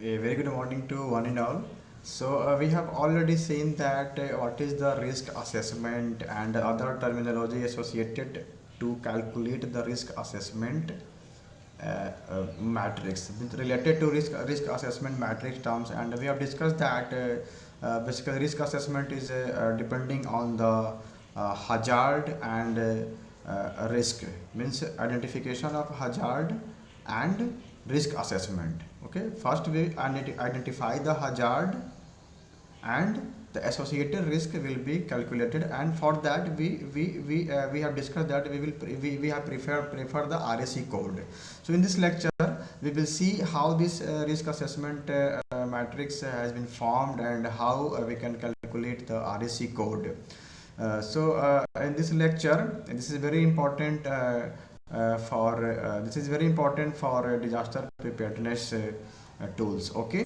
A very good morning to one and all. We have already seen that what is the risk assessment and other terminology associated to calculate the risk assessment matrix related to risk assessment matrix terms, and we have discussed that basically risk assessment is depending on the hazard and risk, means identification of hazard and risk assessment. Okay, first we identify the hazard and the associated risk will be calculated, and for that we have discussed that we have prefer the RAC code. So in this lecture we will see how this risk assessment matrix has been formed and how we can calculate the RAC code. In this lecture, this is very important for disaster preparedness tools. Okay,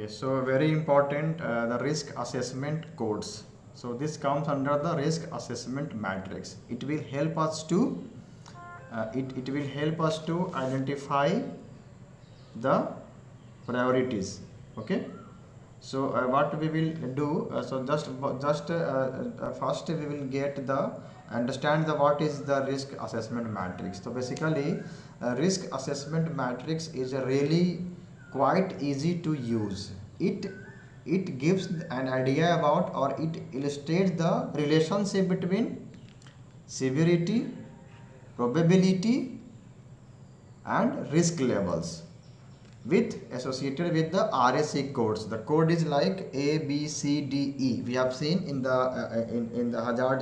so very important, the risk assessment codes. So this comes under the risk assessment matrix. It will help us to identify the priorities. Okay. So what we will do? First we will get the understand the what is the risk assessment matrix. So basically, risk assessment matrix is a really quite easy to use. It gives an idea about, or it illustrates the relationship between severity, probability and risk levels with associated with the RAC codes. The code is like A, B, C, D, E. We have seen in the hazard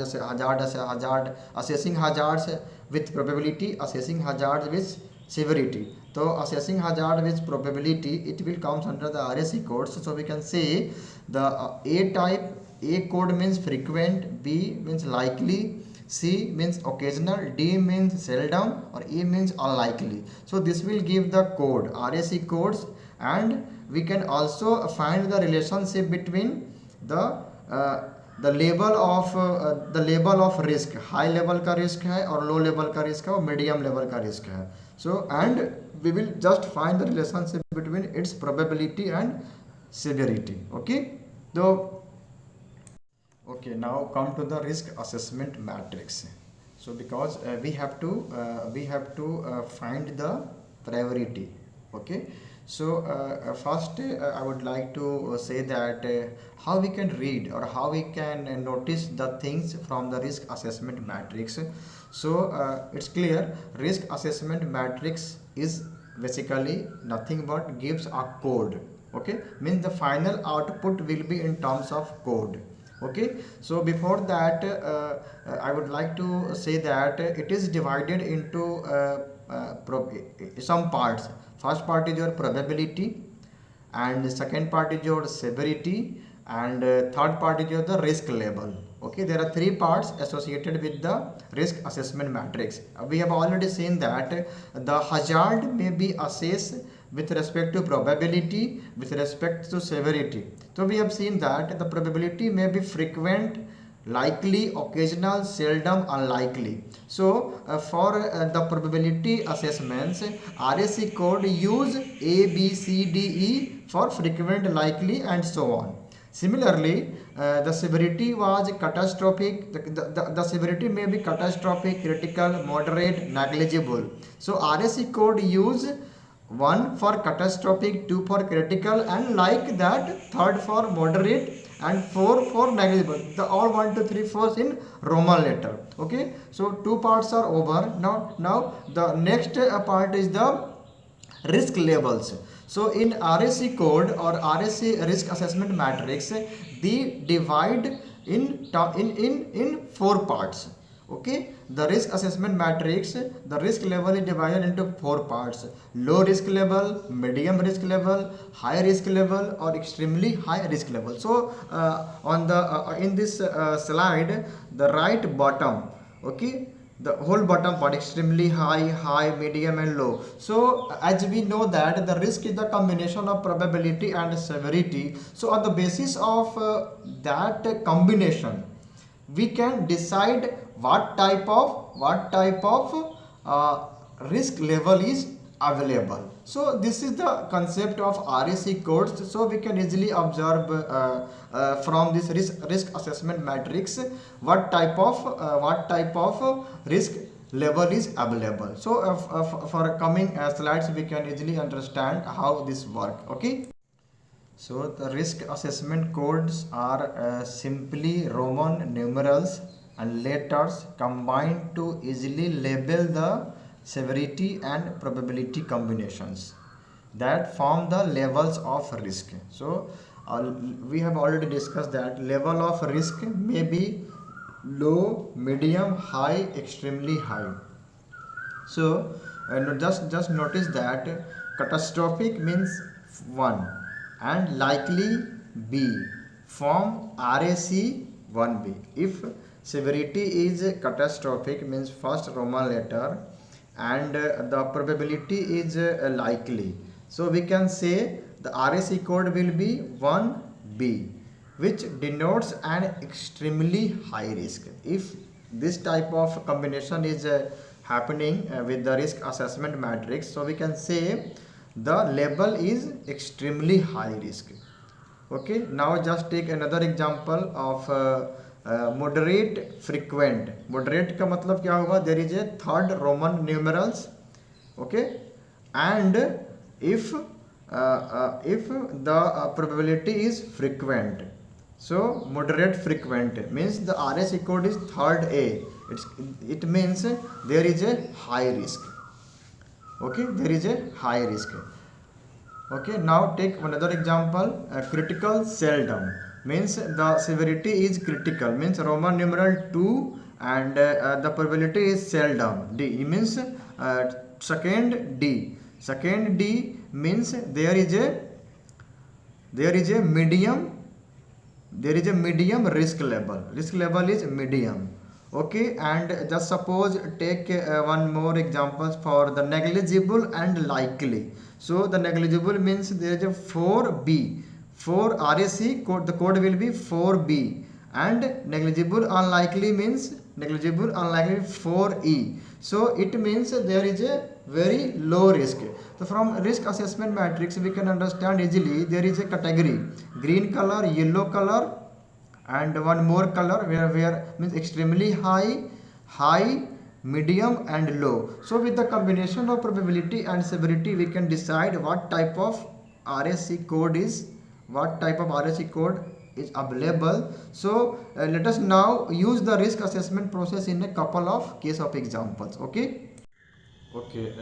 assessing hazards with probability, assessing hazards with severity. So assessing hazard with probability, it will comes under the RAC codes. So we can say the A type, A code means frequent, B means likely, C means occasional, D means seldom, or E means unlikely. So this will give the code, RAC codes, and we can also find the relationship between the level of risk, high level का risk है और low level का risk है और medium level का risk है. So and we will just find the relationship between its probability and severity. Okay, so okay, now come to the risk assessment matrix. So because we have to find the priority. Okay, so first I would like to say that how we can read or how we can notice the things from the risk assessment matrix. So it's clear, risk assessment matrix is basically nothing but gives a code. Okay, means the final output will be in terms of code. Okay, so before that I would like to say that it is divided into some parts. First part is your probability, and the second part is your severity, and third part is your the risk level. Okay, there are three parts associated with the risk assessment matrix. We have already seen that the hazard may be assessed with respect to probability, with respect to severity. So we have seen that the probability may be frequent, likely, occasional, seldom, unlikely. So for the probability assessments, RAC code use A, B, C, D, E for frequent, likely and so on. Similarly, the severity was catastrophic. The severity may be catastrophic, critical, moderate, negligible. So RAC code use 1 for catastrophic, 2 for critical, and like that, third for moderate, and 4 for negligible. The all 1, 2, 3, 4 in Roman letter. Okay, so two parts are over. Now the next part is the risk levels. So in RAC code or RAC risk assessment matrix, they divide in four parts. Okay, the risk assessment matrix, the risk level is divided into four parts: low risk level, medium risk level, high risk level, or extremely high risk level. So on the in this slide, the right bottom, okay, the whole bottom part, extremely high, medium and low. So as we know that the risk is the combination of probability and severity. So on the basis of that combination, we can decide what type of risk level is available. So this is the concept of RAC codes. So we can easily observe from this risk assessment matrix what type of risk level is available. So for coming slides we can easily understand how this work. Okay. So the risk assessment codes are simply Roman numerals and letters combined to easily label the severity and probability combinations that form the levels of risk. So we have already discussed that level of risk may be low, medium, high, extremely high. So just notice that catastrophic means 1 and likely B, form RAC 1B. If severity is catastrophic means first Roman letter and the probability is likely. So we can say the RAC code will be 1B, which denotes an extremely high risk. If this type of combination is happening with the risk assessment matrix, so we can say the level is extremely high risk. Okay, now just take another example of moderate frequent. Moderate का मतलब क्या होगा? There is a third Roman numerals. Okay, and if the probability is frequent, so moderate frequent means the RAC code is third A. It means there is a high risk. Okay, there is a high risk. Okay, now take another example. Critical seldom means the severity is critical, means Roman numeral 2 and the probability is seldom. D means second D. Second D means there is a medium risk level. Risk level is medium. Okay, and just suppose take one more examples for the negligible and likely. So the negligible means there is a 4B. For RAC code, the code will be 4B, and negligible unlikely means 4E. So it means there is a very low risk. So from risk assessment matrix we can understand easily there is a category: green color, yellow color, and one more color where means extremely high, medium and low. So with the combination of probability and severity we can decide what type of RAC code is available. So let us now use the risk assessment process in a couple of case of examples. Okay. Okay,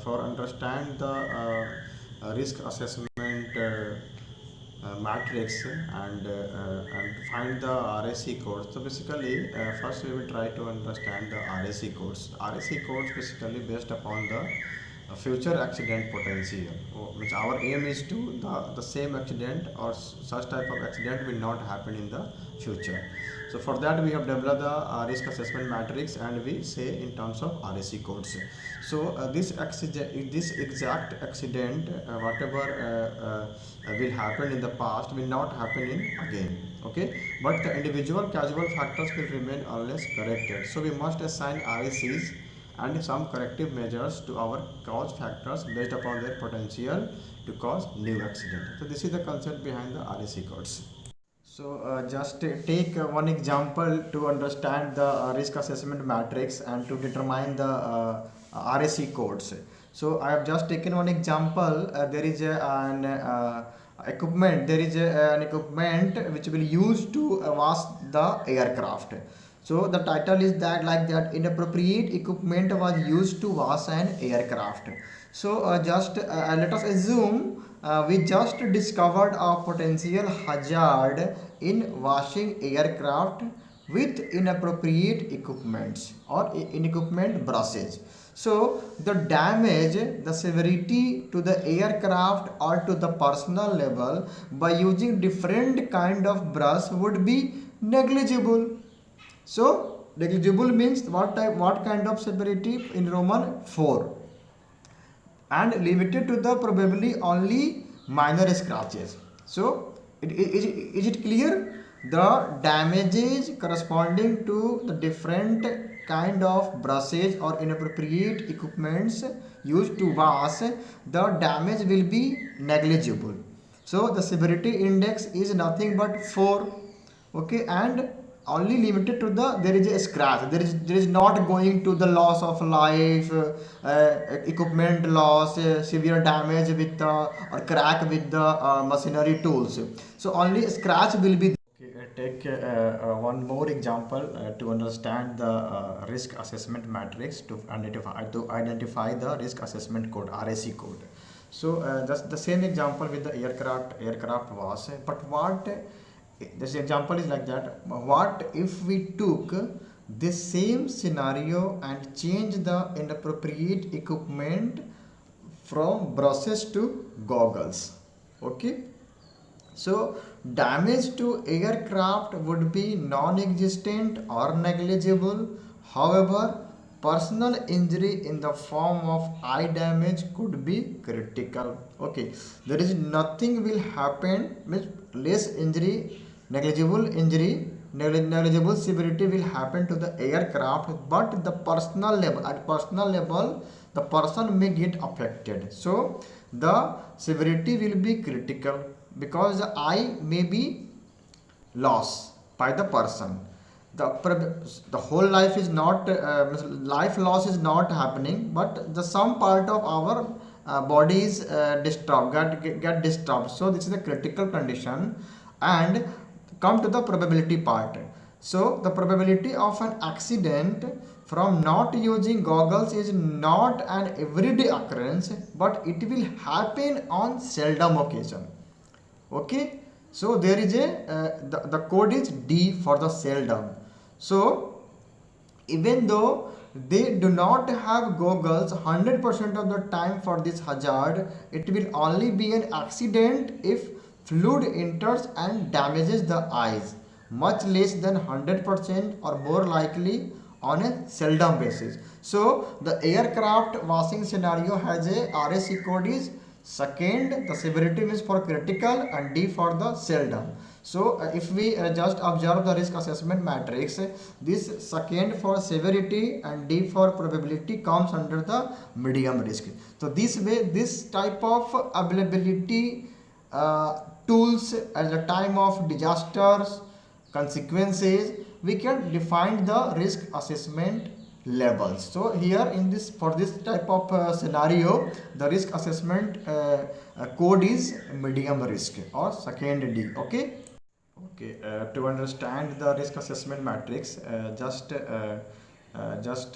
for understand the risk assessment matrix and to find the RAC codes. So basically, first we will try to understand the RAC codes. RAC codes basically based upon the future accident potential. Which our aim is to the same accident or such type of accident will not happen in the future. So for that we have developed the risk assessment matrix and we say in terms of RAC codes. So this exact accident, whatever will happen in the past will not happen in again. Okay, but the individual casual factors will remain unless corrected. So we must assign RACs and some corrective measures to our cause factors based upon their potential to cause new accident. So this is the concept behind the RAC codes. So just take one example to understand the risk assessment matrix and to determine the RAC codes. So I have just taken one example. There is an equipment. There is an equipment which will use to wash the aircraft. So the title is that like that inappropriate equipment was used to wash an aircraft. So just let us assume we just discovered a potential hazard in washing aircraft with inappropriate equipments or equipment brushes. So the damage, the severity to the aircraft or to the personal level by using different kind of brush would be negligible. So negligible means what kind of severity in Roman 4, and limited to the probably only minor scratches. So is it clear? the damages corresponding to the different kind of brushes or inappropriate equipments used to wash, the damage will be negligible. So the severity index is nothing but 4. Okay, and only limited to the, there is a scratch, there is not going to the loss of life, equipment loss, severe damage with the, or crack with the machinery tools. So only scratch will be. Okay, take one more example to understand the risk assessment matrix to identify the risk assessment code, RAC code. So that's the same example with the aircraft was, but what this example is like that. What if we took this same scenario and change the inappropriate equipment from brushes to goggles? Okay, so damage to aircraft would be non-existent or negligible. However, personal injury in the form of eye damage could be critical. Okay, there is nothing will happen, means less injury, negligible severity will happen to the aircraft, but the personal level, at personal level, the person may get affected. So the severity will be critical because the eye may be lost by the person. The whole life is not life loss is not happening, but the some part of our body is disturbed, get disturbed. So this is the critical condition. And come to the probability part. So the probability of an accident from not using goggles is not an everyday occurrence, but it will happen on seldom occasion. Okay, so there is a the code is D for the seldom. So even though they do not have goggles 100% of the time for this hazard, it will only be an accident if fluid enters and damages the eyes, much less than 100% or more likely on a seldom basis. So the aircraft washing scenario has a RAC code is second, the severity is for critical, and D for the seldom. So if we just observe the risk assessment matrix, this second for severity and D for probability comes under the medium risk. So this way, this type of availability tools at the time of disasters, consequences, we can define the risk assessment levels. So here in this, for this type of scenario, the risk assessment code is medium risk or second D. Okay. Okay, to understand the risk assessment matrix, just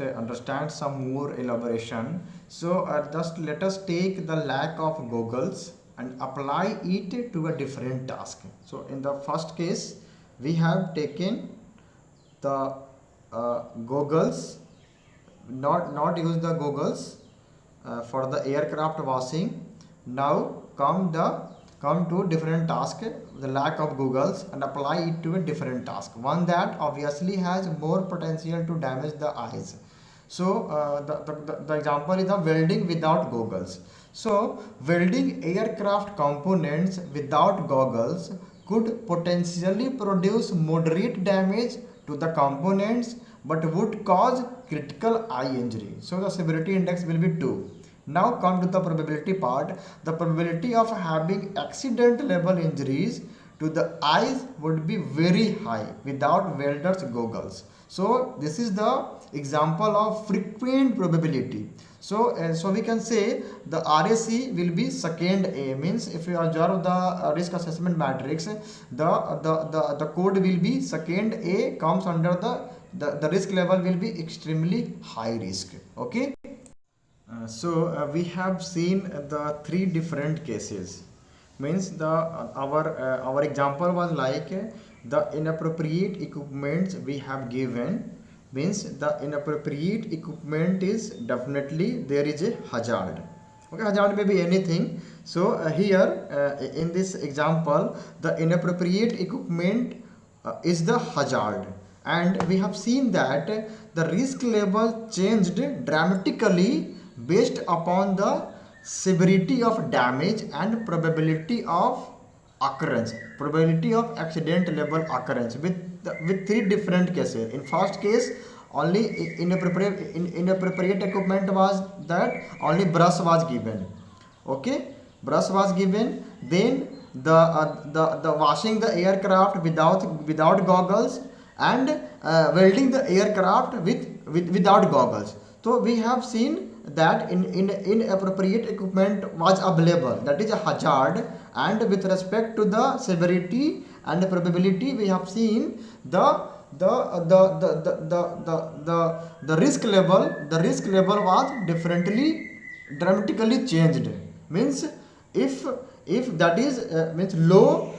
understand some more elaboration. So just let us take the lack of goggles and apply it to a different task. So in the first case, we have taken the goggles, not use the goggles for the aircraft washing. Now come to different task, the lack of goggles, and apply it to a different task, one that obviously has more potential to damage the eyes. So the example is the welding without goggles. So welding aircraft components without goggles could potentially produce moderate damage to the components but would cause critical eye injury. So the severity index will be 2. Now come to the probability part. The probability of having accident level injuries to the eyes would be very high without welder's goggles. So this is the example of frequent probability. So we can say the RAC will be second A, means if you observe the risk assessment matrix, the code will be second A, comes under the risk level will be extremely high risk. Okay. So we have seen the three different cases. Means the our example was like the inappropriate equipments we have given. Means the inappropriate equipment is definitely there is a hazard. Okay, hazard may be anything. So here in this example, the inappropriate equipment is the hazard, and we have seen that the risk level changed dramatically based upon the severity of damage and probability of occurrence, probability of accident level occurrence with three different cases. In first case, only inappropriate equipment was that only brush was given. Okay, brush was given. Then the washing the aircraft without goggles, and welding the aircraft without goggles. So we have seen that in inappropriate equipment was available, that is a hazard, and with respect to the severity and the probability, we have seen the risk level was differently, dramatically changed. Means if that is means low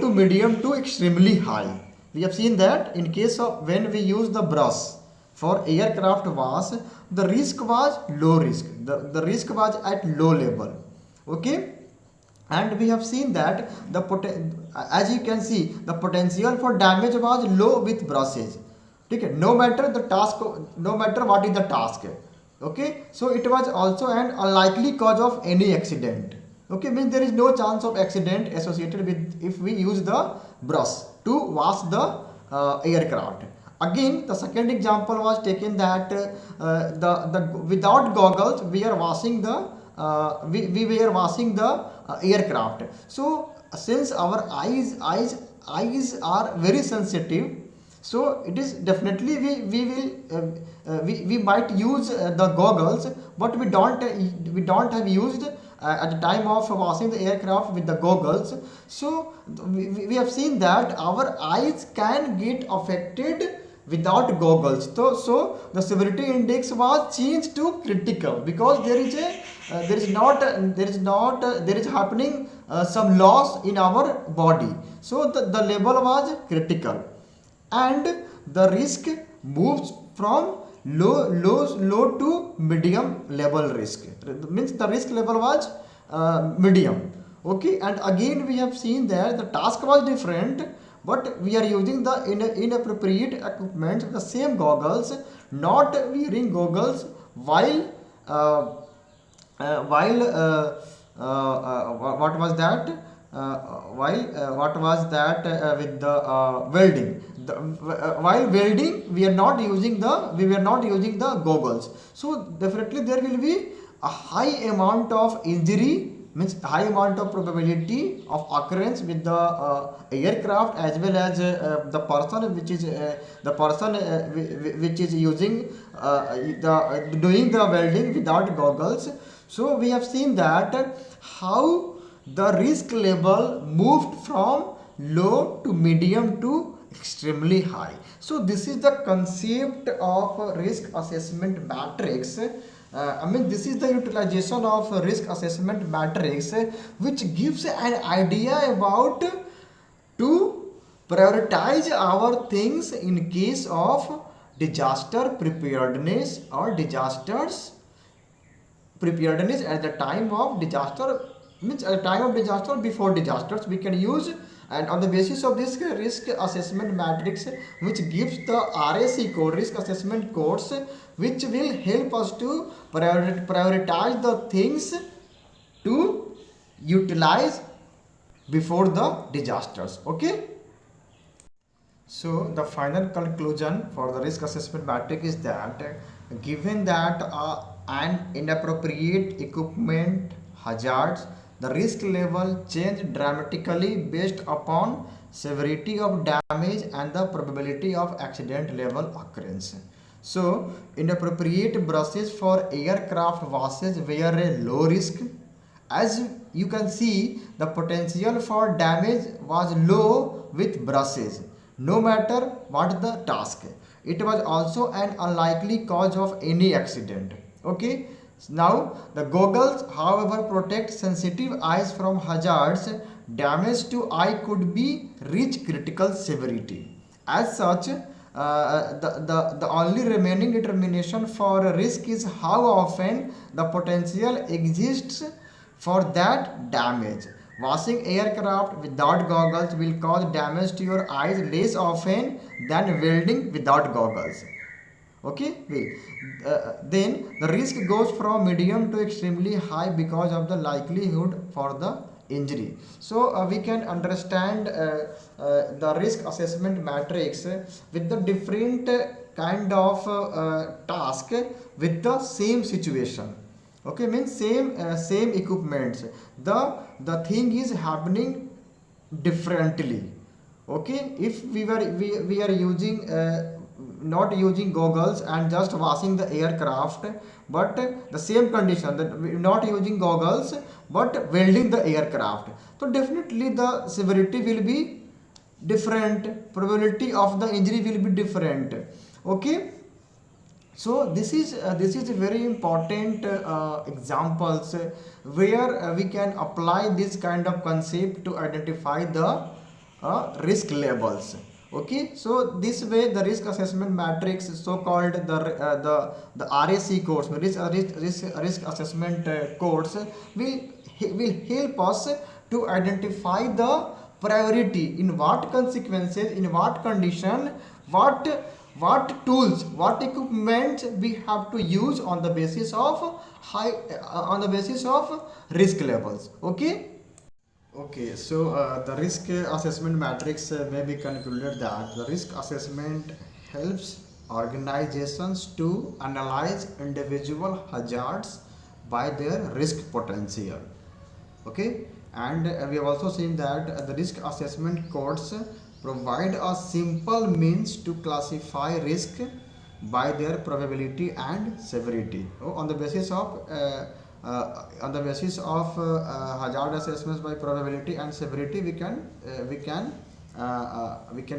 to medium to extremely high. We have seen that in case of when we use the brush for aircraft wash, the risk was low risk, the risk was at low level. Okay, and we have seen that as you can see, the potential for damage was low with brushes. Okay, no matter the task, no matter what is the task. Okay, so it was also an unlikely cause of any accident. Okay, means there is no chance of accident associated with if we use the brush to wash the aircraft. Again, the second example was taken that the without goggles we are washing the we were washing the aircraft. So since our eyes are very sensitive, so it is definitely we might use the goggles, but we don't have used at the time of washing the aircraft with the goggles. So we have seen that our eyes can get affected without goggles. So the severity index was changed to critical, because there is a there is happening some loss in our body. So the level was critical, and the risk moves from low to medium level risk. Means the risk level was medium. Okay, and again we have seen that the task was different, but we are using the inappropriate equipment, the same goggles, not wearing goggles while what was that what was that with the welding, while welding we were not using the goggles. So definitely there will be a high amount of injury, means high amount of probability of occurrence with the aircraft, as well as the person which is using the doing the welding without goggles. So we have seen that how the risk level moved from low to medium to extremely high. So this is the concept of risk assessment matrix. This is the utilization of risk assessment matrix, which gives an idea about to prioritize our things in case of disaster preparedness or disasters preparedness at the time of disaster, means at the time of disaster, before disasters we can use. And on the basis of this risk assessment matrix, which gives the RAC code, risk assessment codes, which will help us to prioritize the things to utilize before the disasters. Okay, so the final conclusion for the risk assessment matrix is that given that an inappropriate equipment hazards, the risk level change dramatically based upon severity of damage and the probability of accident level occurrence. So inappropriate brushes for aircraft washes were a low risk. As you can see, the potential for damage was low with brushes, no matter what the task. It was also an unlikely cause of any accident. Okay, now the goggles, however, protect sensitive eyes from hazards. Damage to eye could be reach critical severity. As such, the only remaining determination for a risk is how often the potential exists for that damage. Washing aircraft without goggles will cause damage to your eyes less often than welding without goggles. Okay, then the risk goes from medium to extremely high because of the likelihood for the injury. So we can understand the risk assessment matrix with the different kind of task with the same situation. Okay, means same equipments, the thing is happening differently. Okay, if we are using not using goggles and just washing the aircraft, but the same condition that we not using goggles but welding the aircraft, so definitely the severity will be different, probability of the injury will be different. Okay, so this is a very important examples where we can apply this kind of concept to identify the risk levels. Okay, so this way the risk assessment matrix, so called the RAC codes, risk assessment codes will help us to identify the priority, in what consequences, in what condition, what tools, what equipment we have to use on the basis of on the basis of risk levels. Okay. Okay, so the risk assessment matrix may be concluded that the risk assessment helps organizations to analyze individual hazards by their risk potential. Okay, and we have also seen that the risk assessment codes provide a simple means to classify risk by their probability and severity. On the basis of hazard assessments by probability and severity, we can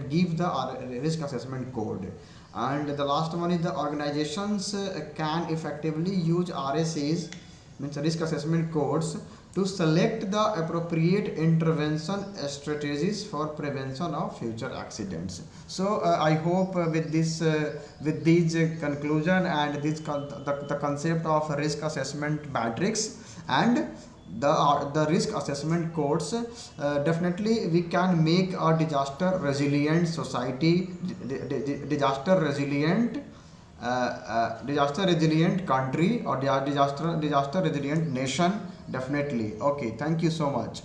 give the risk assessment code. And the last one is the organizations can effectively use RACs, means risk assessment codes, to select the appropriate intervention strategies for prevention of future accidents. So I hope with these conclusion and the concept of risk assessment matrix and the risk assessment codes, definitely we can make a disaster resilient society, disaster resilient country, or disaster resilient nation, definitely. Okay, thank you so much.